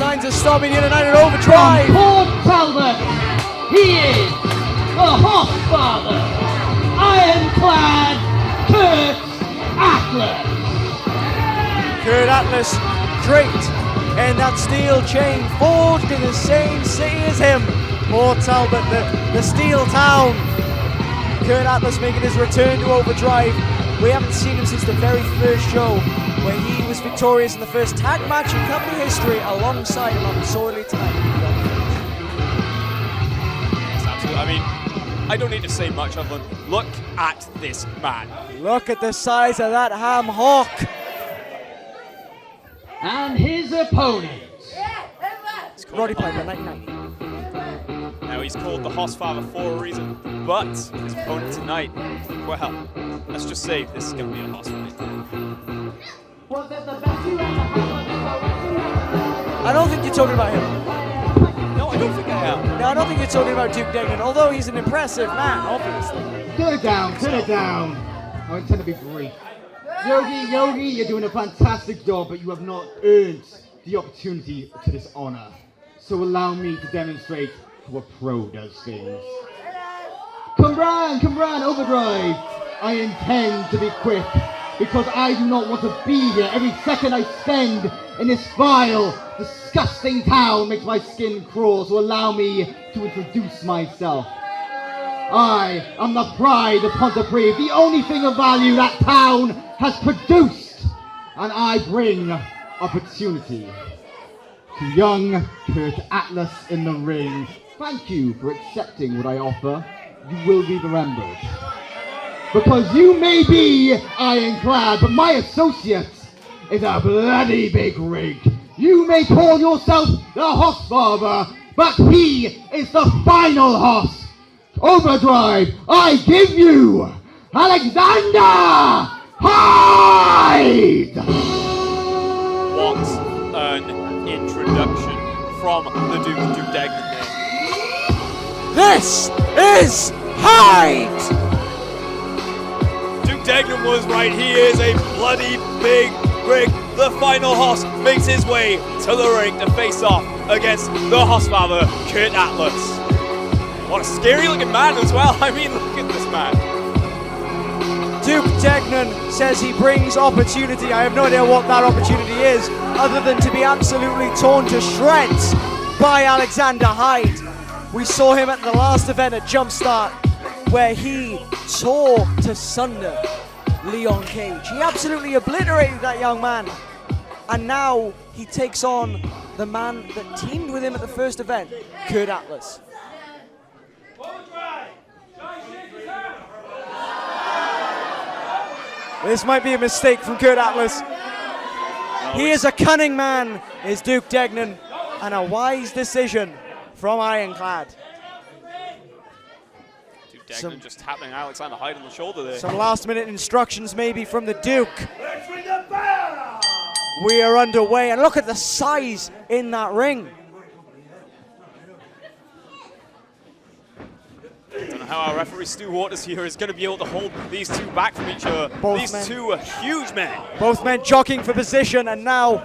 signs of stopping here tonight at Overdrive. From Port Talbot, he is the Horse Father, Ironclad Curt Atlas. Curt Atlas draped in that steel chain, forged in the same city as him. Port Talbot, the steel town. Curt Atlas making his return to Overdrive. We haven't seen him since the very first show, where he was victorious in the first tag match in company history alongside him on the sorely tonight. Yes, absolutely. I mean, I don't need to say much of him. Look at this man. Look at the size of that ham hock. And his opponent. Roddy Piper, 99. Now he's called the Hoss Father for a reason, but his opponent tonight, well, let's just say this is going to be a Hoss fight. I don't think you're talking about him. No, I don't think I am. No, I don't think you're talking about Duke Degnan, although he's an impressive man, obviously. Turn it down, turn it down. I intend to be brief. Yogi, you're doing a fantastic job, but you have not earned the opportunity to this honor. So allow me to demonstrate how a pro does things. Come round, Overdrive. I intend to be quick, because I do not want to be here. Every second I spend in this vile, disgusting town makes my skin crawl, so allow me to introduce myself. I am the pride of Pontypridd, the only thing of value that town has produced, and I bring opportunity to young Curt Atlas in the ring. Thank you for accepting what I offer. You will be remembered. Because you may be ironclad, but my associate is a bloody big rig. You may call yourself the Hoss Father, but he is the final Hoss. Overdrive, I give you Alexander Hyde! What an introduction from the Duke Degnan. This is Hyde! Duke Degnan was right. He is a bloody big rig. The final Hoss makes his way to the ring to face off against the Hoss Father, Curt Atlas. What a scary looking man as well. I mean, look at this man. Duke Degnan says he brings opportunity. I have no idea what that opportunity is, other than to be absolutely torn to shreds by Alexander Hyde. We saw him at the last event at Jumpstart, where he tore to sunder Leon Cage. He absolutely obliterated that young man. And now he takes on the man that teamed with him at the first event, Curt Atlas. This might be a mistake from Curt Atlas. He is a cunning man, is Duke Degnan, and a wise decision from Ironclad. Duke Degnan just tapping Alexander Hyde on the shoulder there. Some last-minute instructions maybe from the Duke. We are underway, and look at the size in that ring. I don't know how our referee Stu Waters here is going to be able to hold these two back from each other. These two are huge men. Both men jockeying for position, and now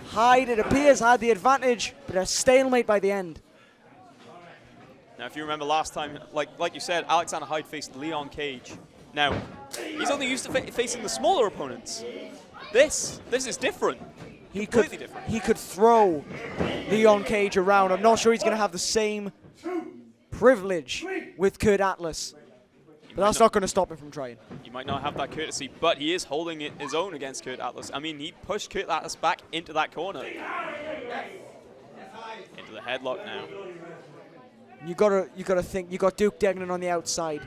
Hyde, it appears, had the advantage, but a stalemate by the end. Now, if you remember last time, like you said, Alexander Hyde faced Leon Cage. Now, he's only used to facing the smaller opponents. This is different. Completely different. He could throw Leon Cage around. I'm not sure he's going to have the same privilege with Curt Atlas, but that's not going to stop him from trying. He might not have that courtesy, but he is holding his own against Curt Atlas. I mean, he pushed Curt Atlas back into that corner. Into the headlock now. You gotta think, you got Duke Degnan on the outside.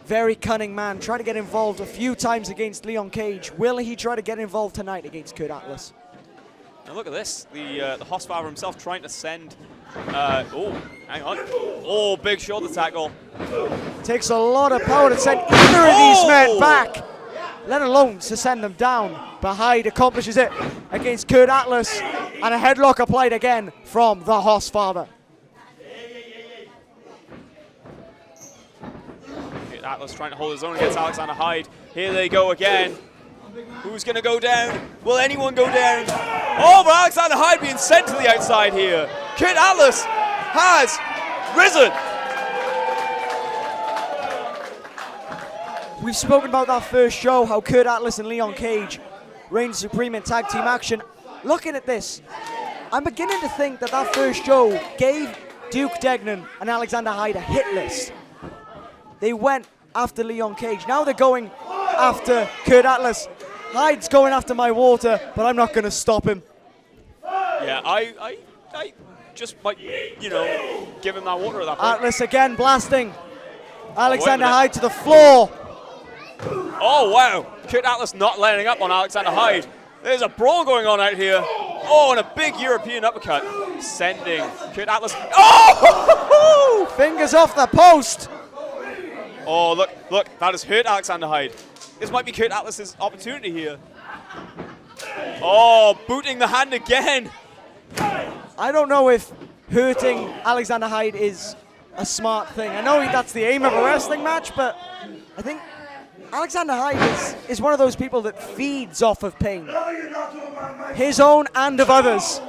Very cunning man, trying to get involved a few times against Leon Cage. Will he try to get involved tonight against Curt Atlas? Now look at this, the Hoss Father himself trying to send, oh, hang on. Oh, big shoulder tackle. Takes a lot of power to send either of these men back, let alone to send them down. But Hyde accomplishes it against Curt Atlas, and a headlock applied again from the Hoss Father. Atlas trying to hold his own against Alexander Hyde. Here they go again. Who's going to go down? Will anyone go down? Oh, but Alexander Hyde being sent to the outside here. Curt Atlas has risen. We've spoken about that first show, how Curt Atlas and Leon Cage reigned supreme in tag team action. Looking at this, I'm beginning to think that that first show gave Duke Degnan and Alexander Hyde a hit list. They went after Leon Cage. Now they're going after Curt Atlas. Hyde's going after my water, but I'm not going to stop him. Yeah, I just might, give him that water at that point. Atlas again blasting Alexander Hyde to the floor. Oh, wow. Curt Atlas not letting up on Alexander Hyde. There's a brawl going on out here. Oh, and a big European uppercut. Sending Curt Atlas. Oh! Fingers off the post. Oh, look. That has hurt Alexander Hyde. This might be Curt Atlas's opportunity here. Oh, booting the hand again. I don't know if hurting Alexander Hyde is a smart thing. I know that's the aim of a wrestling match, but I think Alexander Hyde is one of those people that feeds off of pain. His own and of others.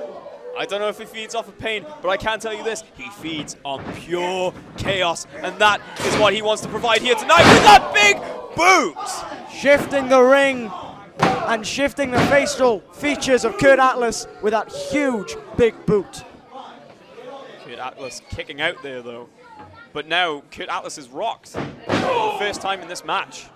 I don't know if he feeds off of pain, but I can tell you this, he feeds on pure chaos, and that is what he wants to provide here tonight with that big boot! Shifting the ring and shifting the facial features of Curt Atlas with that huge big boot. Curt Atlas kicking out there though, but now Curt Atlas is rocked for the first time in this match.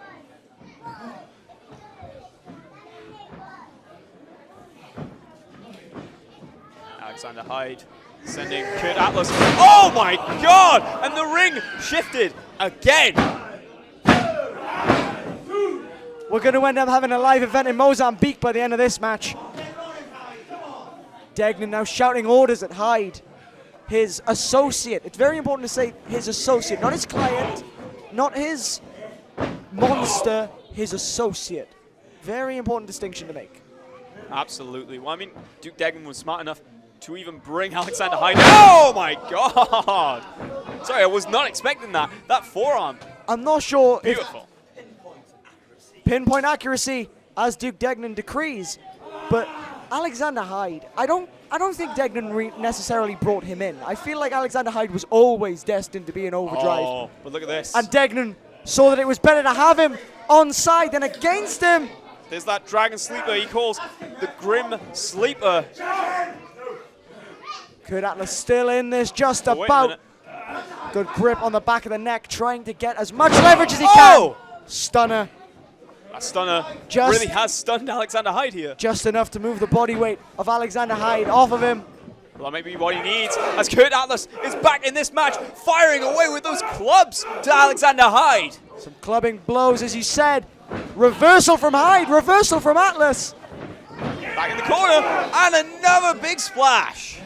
Alexander Hyde sending Curt Atlas. Oh my God! And the ring shifted again. We're going to end up having a live event in Mozambique by the end of this match. Degnan now shouting orders at Hyde, his associate. It's very important to say his associate, not his client, not his monster, his associate. Very important distinction to make. Absolutely. Well, I mean, Duke Degnan was smart enough to even bring Alexander Hyde. Oh my God! Sorry, I was not expecting that. That forearm. I'm not sure Beautiful. if pinpoint accuracy as Duke Degnan decrees, but Alexander Hyde, I don't think Degnan necessarily brought him in. I feel like Alexander Hyde was always destined to be an Overdrive. Oh, but look at this. And Degnan saw that it was better to have him on side than against him. There's that Dragon Sleeper he calls the Grim Sleeper. Curt Atlas still in this, just Oh, wait a about. minute. Good grip on the back of the neck, trying to get as much leverage as he can. Stunner. That stunner Just- really has stunned Alexander Hyde here. Just enough to move the body weight of Alexander Hyde off of him. Well, that may be what he needs, as Curt Atlas is back in this match, firing away with those clubs to Alexander Hyde. Some clubbing blows, as you said. Reversal from Hyde, reversal from Atlas. Back in the corner, and another big splash.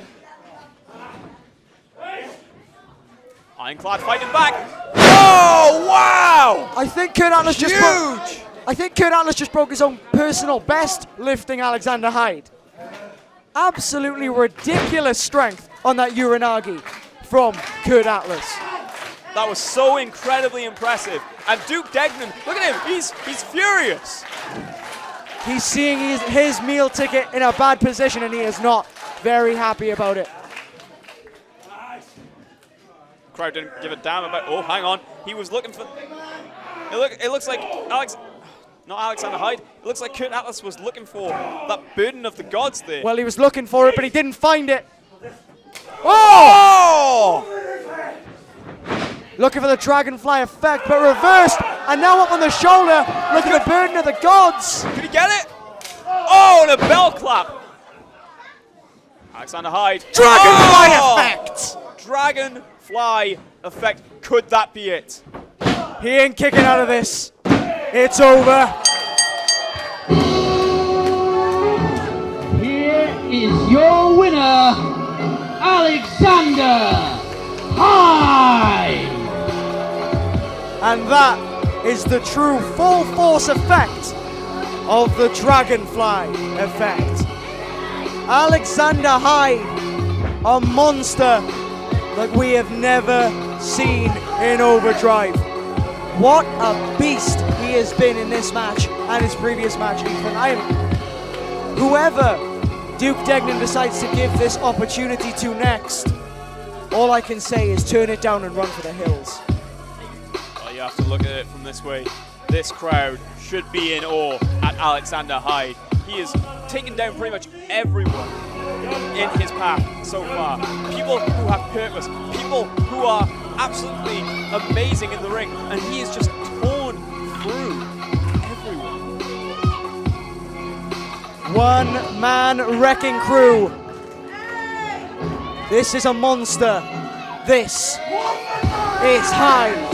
Ironclad fighting back. Oh, wow! I think Curt Atlas just Huge! I think Curt Atlas just broke his own personal best lifting Alexander Hyde. Absolutely ridiculous strength on that Uranagi from Curt Atlas. That was so incredibly impressive. And Duke Degnan, look at him, he's furious. He's seeing his meal ticket in a bad position, and he is not very happy about it. Crowd didn't give a damn about. Oh, hang on. He was looking for. It looks like not Alexander Hyde. It looks like Curt Atlas was looking for that burden of the gods there. Well, he was looking for it, but he didn't find it. Oh! Looking for the dragonfly effect, but reversed, and now up on the shoulder. Look at the burden of the gods. Could he get it? Oh, and a bell clap. Alexander Hyde. Dragonfly effect. Dragonfly effect. Could that be it? He ain't kicking out of this. It's over. Here is your winner, Alexander Hyde. And that is the true full force effect of the dragonfly effect. Alexander Hyde, a monster like we have never seen in Overdrive. What a beast he has been in this match and his previous match, Ethan. Whoever Duke Degnan decides to give this opportunity to next, all I can say is turn it down and run for the hills. Well, you have to look at it from this way. This crowd should be in awe at Alexander Hyde. He has taken down pretty much everyone in his path so far. People who have purpose, people who are absolutely amazing in the ring, and he has just torn through everyone. One-man wrecking crew. This is a monster. This is Hyde.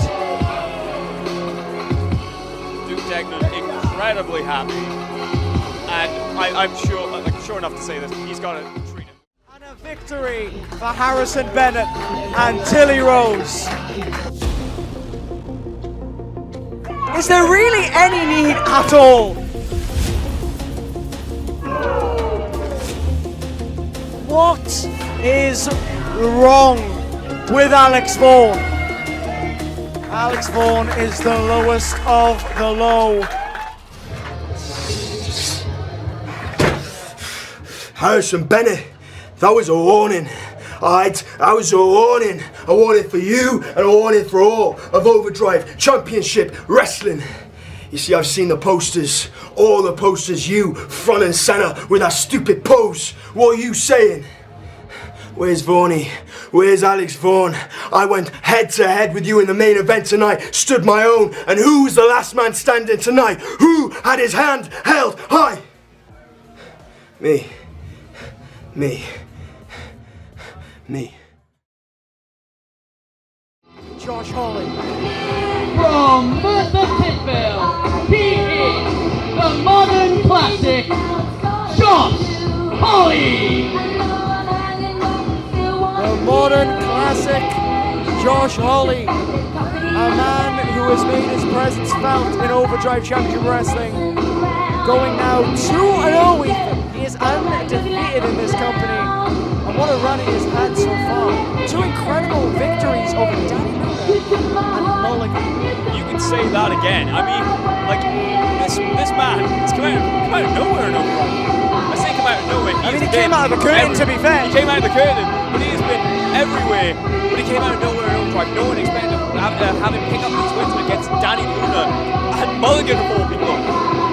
Duke Degnan incredibly happy. And I'm sure enough to say this, he's got to treat him. And a victory for Harrison Bennett and Tilly Rose. Is there really any need at all? What is wrong with Alex Vaughn? Alex Vaughn is the lowest of the low. Harrison Bennett, that was a warning. Alright, that was a warning. A warning for you and a warning for all of Overdrive Championship Wrestling. You see, I've seen the posters, all the posters, you front and center with that stupid pose. What are you saying? Where's Vaughnie? Where's Alex Vaughn? I went head to head with you in the main event tonight, stood my own, and who's the last man standing tonight? Who had his hand held high? Me. Josh Hawley. From Merthyr Tydfil, he is the modern classic, Josh Hawley. The modern classic, Josh Hawley. A man who has made his presence felt in Overdrive Championship Wrestling. Going now 2-0, Ethan. He is undefeated in this company. And what a run he has had so far. 2 incredible victories over Danny Luna and Mulligan. You can say that again. I mean, like, this man, it's come out of nowhere in Overdrive. I say come out of nowhere. I mean, he came out of the curtain, to be fair. He came out of the curtain, but he has been everywhere. But he came out of nowhere in Overdrive. No one expected to have him pick up these wins against Danny Luna and Mulligan of all people.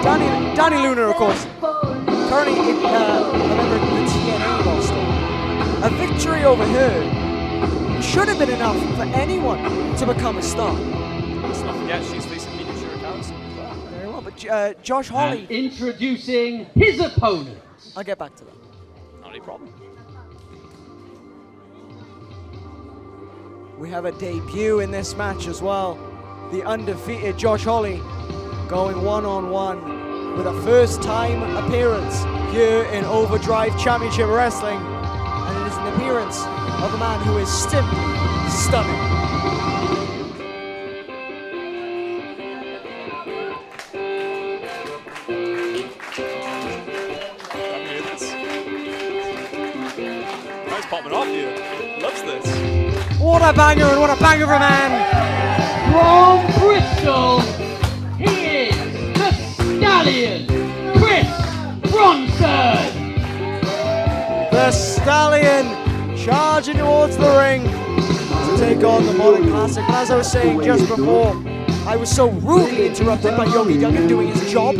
Danny Luna, of course, currently a member of the TNA roster. A victory over her should have been enough for anyone to become a star. Let's not forget she's facing Mina Shirakawa. Very well, but Josh Hawley. And introducing his opponent. I'll get back to that. Not a problem. We have a debut in this match as well. The undefeated Josh Hawley going one-on-one with a first-time appearance here in Overdrive Championship Wrestling. And it is an appearance of a man who is simply stunning. Nice popping off here. Loves this. What a banger and what a banger of a man! From Bristol, he is the Stallion, Chris Bronson. The Stallion charging towards the ring to take on the Modern Classic. But as I was saying just before, I was so rudely interrupted by Yogi Duggan doing his job.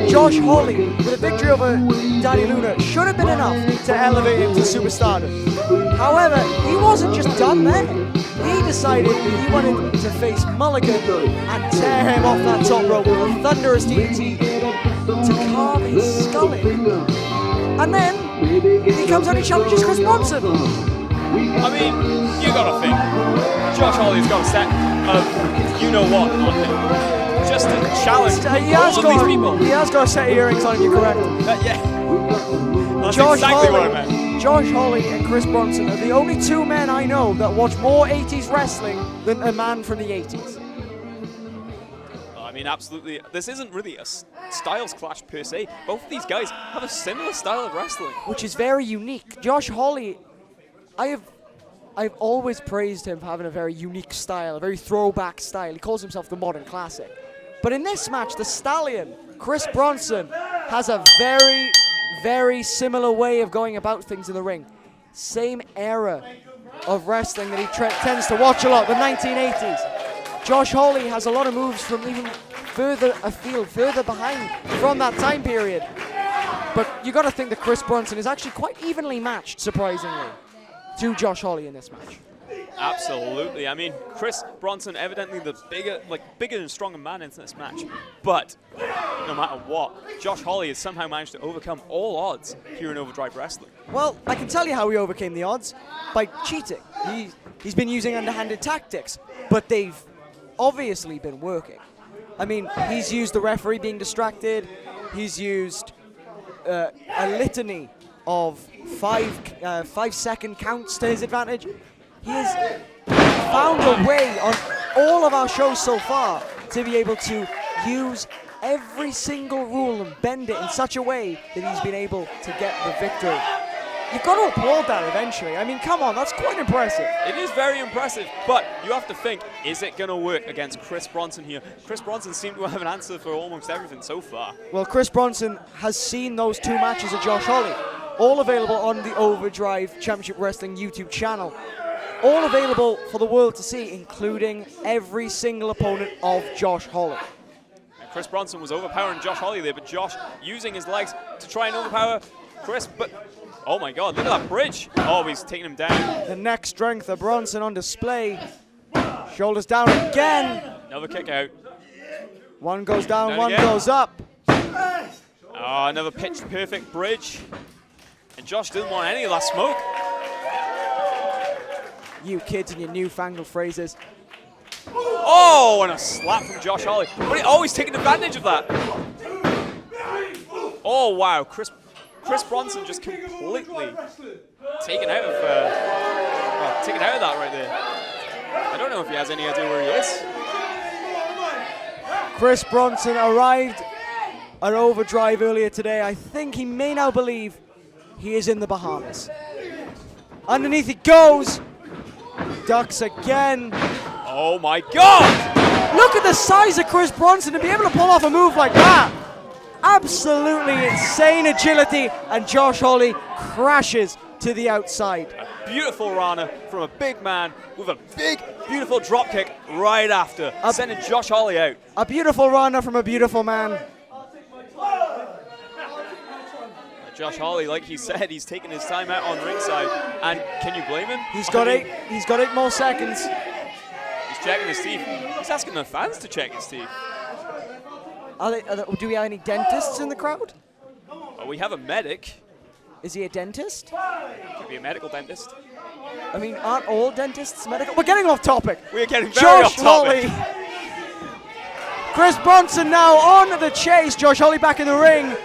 Josh Hawley, with a victory over Danny Luna, should have been enough to elevate him to superstardom. However, he wasn't just done there. He decided he wanted to face Mulligan and tear him off that top rope with a thunderous DDT to carve his skull in. And then he comes out and challenges Chris Bronson. I mean, you gotta think. Josh Hawley's got a set of you-know-what on him. Just to challenge all of these people. He has got a set of earrings on, you're correct. Yeah. That's exactly what I meant. Josh Hawley and Chris Bronson are the only 2 men I know that watch more 80s wrestling than a man from the 80s. I mean, absolutely. This isn't really a styles clash per se. Both of these guys have a similar style of wrestling, which is very unique. Josh Hawley, I've always praised him for having a very unique style, a very throwback style. He calls himself the Modern Classic. But in this match, the Stallion, Chris Bronson, has a very, very similar way of going about things in the ring. Same era of wrestling that he tends to watch a lot, the 1980s. Josh Hawley has a lot of moves from even further afield, further behind from that time period. But you got to think that Chris Bronson is actually quite evenly matched, surprisingly, to Josh Hawley in this match. Absolutely. I mean, Chris Bronson evidently the bigger and stronger man in this match. But no matter what, Josh Hawley has somehow managed to overcome all odds here in Overdrive Wrestling. Well, I can tell you how he overcame the odds, by cheating. He's been using underhanded tactics, but they've obviously been working. I mean, he's used the referee being distracted. He's used a litany of 5-second counts to his advantage. He has found a way on all of our shows so far to be able to use every single rule and bend it in such a way that he's been able to get the victory. You've got to applaud that eventually. I mean, come on, that's quite impressive. It is very impressive, but you have to think, is it going to work against Chris Bronson here? Chris Bronson seemed to have an answer for almost everything so far. Well, Chris Bronson has seen those 2 matches of Josh Hawley, all available on the Overdrive Championship Wrestling YouTube channel. All available for the world to see, including every single opponent of Josh Hawley. And Chris Bronson was overpowering Josh Hawley there, but Josh using his legs to try and overpower Chris, but oh my God, look at that bridge. Oh, he's taking him down. The neck strength of Bronson on display. Shoulders down again. Another kick out. One goes down, one again. goes up. Oh, another pitch perfect bridge. And Josh didn't want any of that smoke. You kids and your newfangled phrases. Oh, and a slap from Josh Hawley. But he's always taking advantage of that. Oh, wow. Chris Bronson just completely taken out of that right there. I don't know if he has any idea where he is. Chris Bronson arrived at Overdrive earlier today. I think he may now believe he is in the Bahamas. Underneath he goes. Ducks again. Oh my God! Look at the size of Chris Bronson to be able to pull off a move like that. Absolutely insane agility, and Josh Hawley crashes to the outside. A beautiful Rana from a big man with a big, beautiful drop kick right after, sending Josh Hawley out. A beautiful runner from a beautiful man. Josh Hawley, like he said, he's taking his time out on ringside, and can you blame him? He's got 8 more seconds. He's checking his teeth. He's asking the fans to check his teeth. Do we have any dentists in the crowd? Well, we have a medic. Is he a dentist? Could be a medical dentist. I mean, aren't all dentists medical? We're getting off topic. We're getting very off topic. Hawley. Chris Bronson now on the chase. Josh Hawley back in the ring.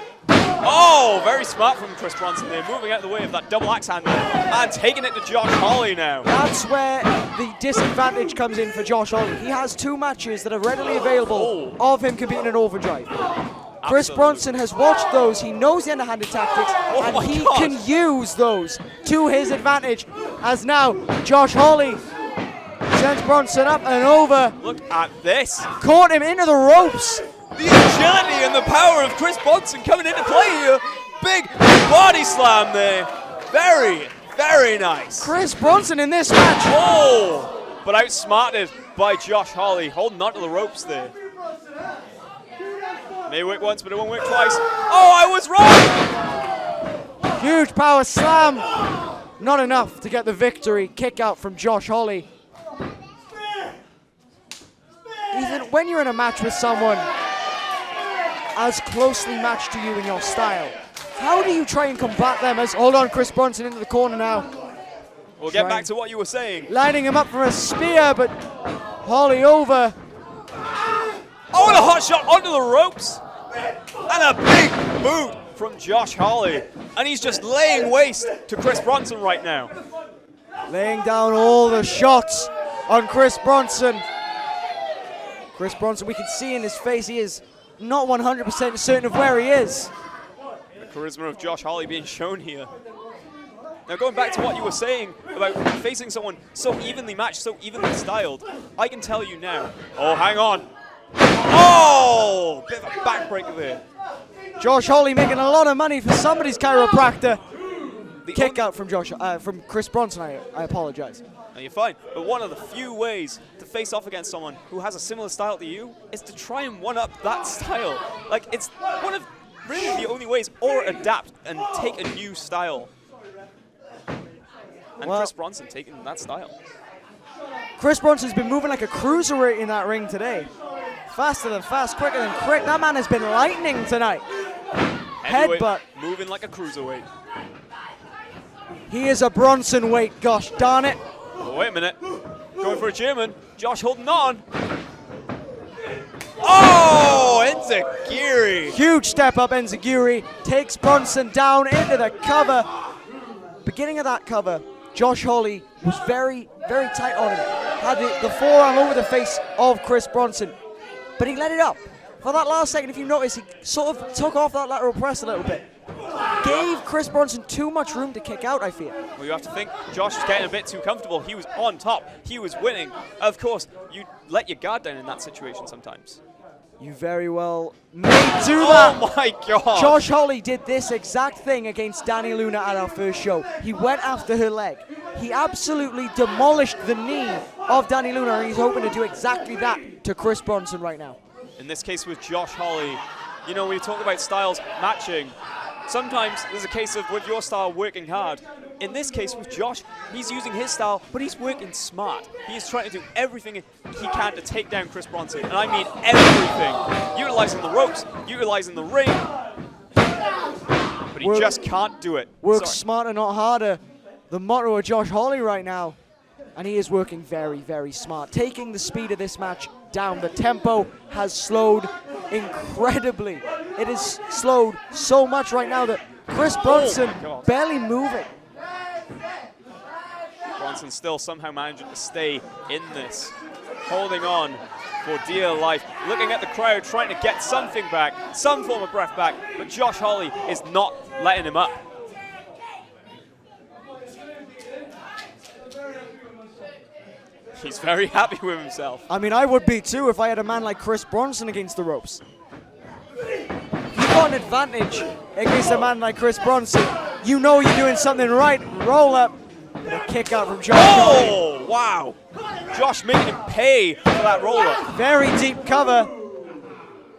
Oh, very smart from Chris Bronson there, moving out of the way of that double axe handle and taking it to Josh Hawley now. That's where the disadvantage comes in for Josh Hawley. He has 2 matches that are readily available of him competing in Overdrive. Chris Bronson has watched those, he knows the underhanded tactics, and he can use those to his advantage. As now, Josh Hawley sends Bronson up and over. Look at this. Caught him into the ropes. The agility and the power of Chris Bronson coming into play here. Big body slam there. Very, very nice. Chris Bronson in this match. Oh, but outsmarted by Josh Hawley, holding onto the ropes there. May work once, but it won't work twice. Oh, I was wrong! Huge power slam. Not enough to get the victory. Kick out from Josh Hawley. Even when you're in a match with someone as closely matched to you in your style, how do you try and combat them? As hold on, Chris Bronson into the corner now. We'll get back to what you were saying. Lining him up for a spear, but Hawley over. Oh, and a hot shot onto the ropes. And a big boot from Josh Hawley. And he's just laying waste to Chris Bronson right now. Laying down all the shots on Chris Bronson. Chris Bronson, we can see in his face, he is not 100% certain of where he is. The charisma of Josh Hawley being shown here. Now going back to what you were saying about facing someone so evenly matched, so evenly styled, I can tell you now. Oh, hang on. Oh, bit of a backbreaker there. Josh Hawley making a lot of money for somebody's chiropractor. Kick out from from Chris Bronson. I apologize. No, you're fine. But one of the few ways to face off against someone who has a similar style to you is to try and one-up that style. Like, it's one of really the only ways, or adapt and take a new style. And Well, Chris Bronson taking that style. Chris Bronson's been moving like a cruiserweight in that ring today. Faster than fast, quicker than quick. That man has been lightning tonight. Heavyweight, Headbutt. moving like a cruiserweight. He is a Bronson weight, gosh darn it. Oh, wait a minute. Going for a German. Josh holding on. Oh, Enziguri. Huge step up, Enziguri takes Bronson down into the cover. Beginning of that cover, Josh Hawley was very, very tight on him. Had the forearm over the face of Chris Bronson, but he let it up. For that last second, if you notice, he sort of took off that lateral press a little bit. Gave Chris Bronson too much room to kick out, I feel. Well, you have to think Josh was getting a bit too comfortable. He was on top. He was winning. Of course, you let your guard down in that situation sometimes. You very well may do that. Oh my God. Josh Hawley did this exact thing against Dani Luna at our first show. He went after her leg. He absolutely demolished the knee of Dani Luna, and he's hoping to do exactly that to Chris Bronson right now. In this case with Josh Hawley, you know, when you talk about styles matching, sometimes there's a case of with your style working hard. In this case with Josh, he's using his style, but he's working smart. He's trying to do everything he can to take down Chris Bronson, and I mean everything. Utilizing the ropes, utilizing the ring, but he just can't do it. Work Sorry. smarter, not harder. The motto of Josh Hawley right now. And he is working very, very smart. Taking the speed of this match down. The tempo has slowed incredibly. It is slowed so much right now that Chris Bronson God. barely moving. Bronson still somehow managing to stay in this, holding on for dear life, looking at the crowd, trying to get something back, some form of breath back, but Josh Hawley is not letting him up. He's very happy with himself. I mean, I would be too if I had a man like Chris Bronson against the ropes. If you got an advantage against a man like Chris Bronson, you know you're doing something right. Roll up. A kick out from Josh Hawley. Oh, wow. Josh making him pay for that roll-up. Very deep cover.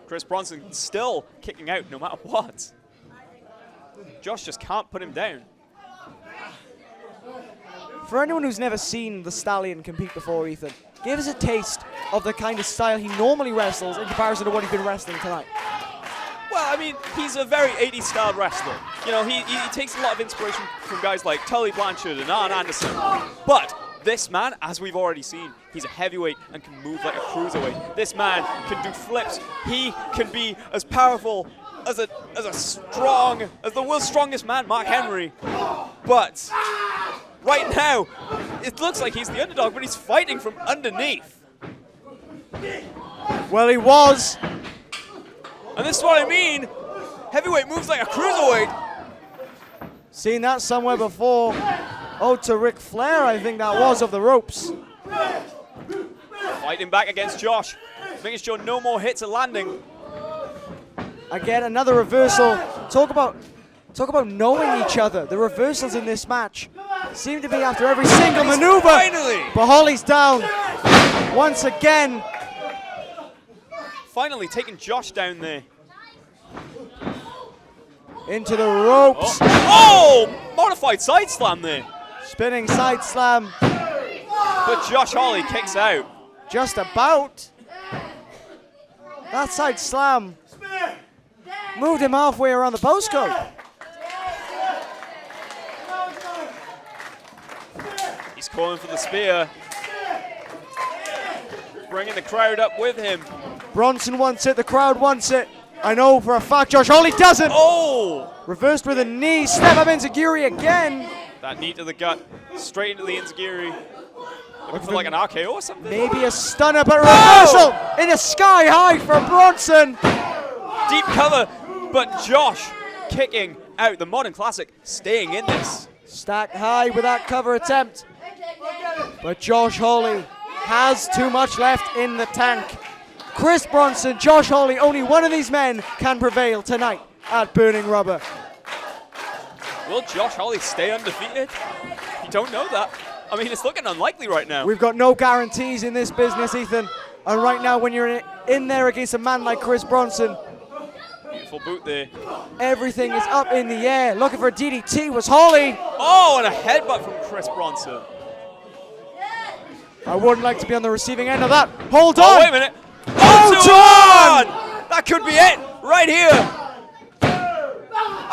Chris Bronson still kicking out no matter what. Josh just can't put him down. For anyone who's never seen the Stallion compete before, Ethan, give us a taste of the kind of style he normally wrestles in comparison to what he's been wrestling tonight. Well, I mean, he's a very 80s style wrestler. You know, he takes a lot of inspiration from guys like Tully Blanchard and Arn Anderson. But this man, as we've already seen, he's a heavyweight and can move like a cruiserweight. This man can do flips. He can be as powerful as the world's strongest man, Mark Henry. But right now, it looks like he's the underdog, but he's fighting from underneath. Well, he was. And this is what I mean. Heavyweight moves like a cruiserweight. Seen that somewhere before. Oh, to Ric Flair, I think that was, of the ropes. Fighting back against Josh, making sure no more hits are landing. Again, another reversal. Talk about knowing each other. The reversals in this match seem to be after every single maneuver. Finally! But Hawley's down once again. Finally taking Josh down there. Into the ropes. Oh! Modified side slam there. Spinning side slam. But Josh Hawley kicks out. Just about. That side slam moved him halfway around the postcode. He's calling for the spear. Bringing the crowd up with him. Bronson wants it, the crowd wants it. I know for a fact Josh Hawley doesn't. Oh! Reversed with a knee, step up Enziguri again. That knee to the gut, straight into the Enziguri. Looking for like an RKO or something. Maybe a stunner, but reversal in the sky high for Bronson. Deep cover, but Josh kicking out. The Modern Classic staying in this. Stacked high with that cover attempt. But Josh Hawley has too much left in the tank. Chris Bronson, Josh Hawley, only one of these men can prevail tonight at Burning Rubber. Will Josh Hawley stay undefeated? You don't know that. I mean, it's looking unlikely right now. We've got no guarantees in this business, Ethan. And right now, when you're in there against a man like Chris Bronson, Beautiful boot there. everything is up in the air. Looking for a DDT was Hawley. Oh, and a headbutt from Chris Bronson. I wouldn't like to be on the receiving end of that. Hold Oh, on. wait a minute. Hold on! That could be it, right here.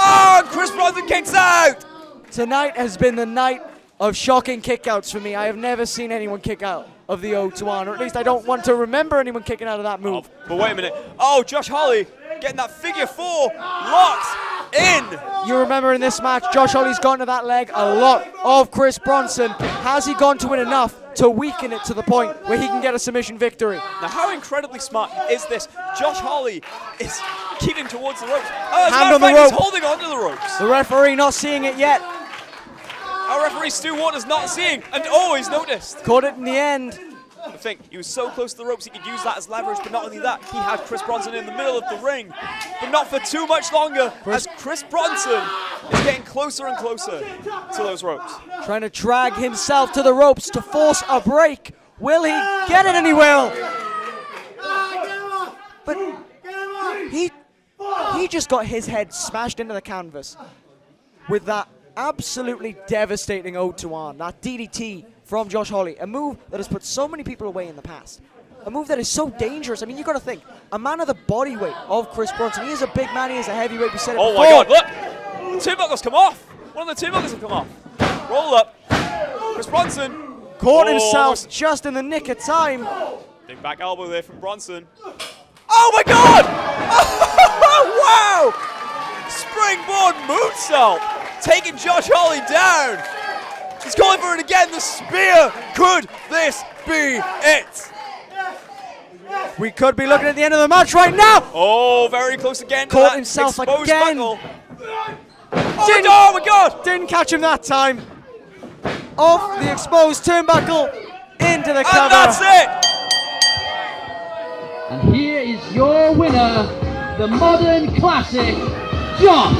Oh, Chris Bronson kicks out. Tonight has been the night of shocking kickouts for me. I have never seen anyone kick out of the O2-1, or at least I don't want to remember anyone kicking out of that move. Oh, but wait a minute. Oh, Josh Hawley getting that figure four locked in. You remember in this match, Josh Hawley's gone to that leg a lot of Chris Bronson. Has he gone to it enough to weaken it to the point where he can get a submission victory? Now, how incredibly smart is this? Josh Hawley is keeping towards the ropes. Oh, as a Hand matter of on the fact, he's rope. holding onto the ropes. The referee not seeing it yet. Our referee, Stu Waters, not seeing, and oh, he's noticed. Caught it in the end. I think he was so close to the ropes he could use that as leverage, but not only that, he had Chris Bronson in the middle of the ring. But not for too much longer, as Chris Bronson is getting closer and closer to those ropes. Trying to drag himself to the ropes to force a break. Will he get it? And he will. But he just got his head smashed into the canvas with that absolutely devastating O2-1, that DDT from Josh Hawley, a move that has put so many people away in the past. A move that is so dangerous. I mean, you got to think, a man of the body weight of Chris Bronson, he is a big man, he is a heavyweight, we said it Oh before. my God, look! The turnbuckles come off. One of the turnbuckles have come off. Roll up. Chris Bronson. Caught Oh, himself almost. just in the nick of time. Big back elbow there from Bronson. Oh my God! Wow! Springboard moonsault, taking Josh Hawley down. He's calling for it again. The spear. Could this be it? We could be looking at the end of the match right now. Oh, very close again. To Caught that himself exposed again. buckle. Oh my God! Didn't catch him that time. Off the exposed turnbuckle into the And cover. that's it. And here is your winner, the modern classic, Josh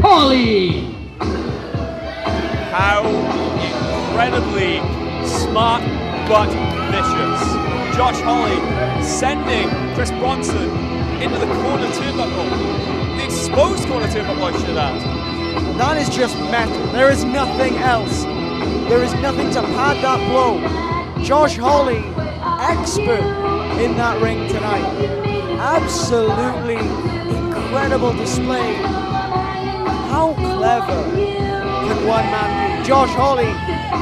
Hawley. How incredibly smart but vicious. Josh Hawley sending Chris Bronson into the corner turnbuckle. The exposed corner turnbuckle, I should add. That is just metal. There is nothing else. There is nothing to pad that blow. Josh Hawley, expert in that ring tonight. Absolutely incredible display. How clever can one man be? Josh Hawley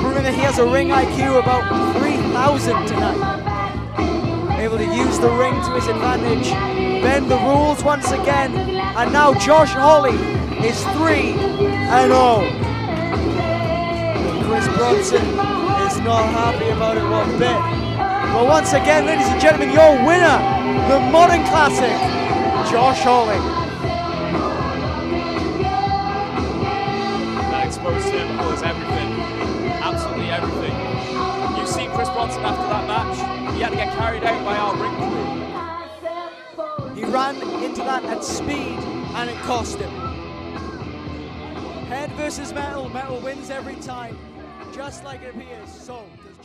proving that he has a ring IQ about 3,000 tonight. Able to use the ring to his advantage, bend the rules once again, and now Josh Hawley is 3-0. Chris Bronson is not happy about it one bit. But once again, ladies and gentlemen, your winner, the modern classic, Josh Hawley. That exposed turnbuckle is everything. Absolutely everything. You've seen Chris Bronson after that match. He had to get carried out by our ring crew. He ran into that at speed, and it cost him. Head versus metal, metal wins every time. Just like it appears, so does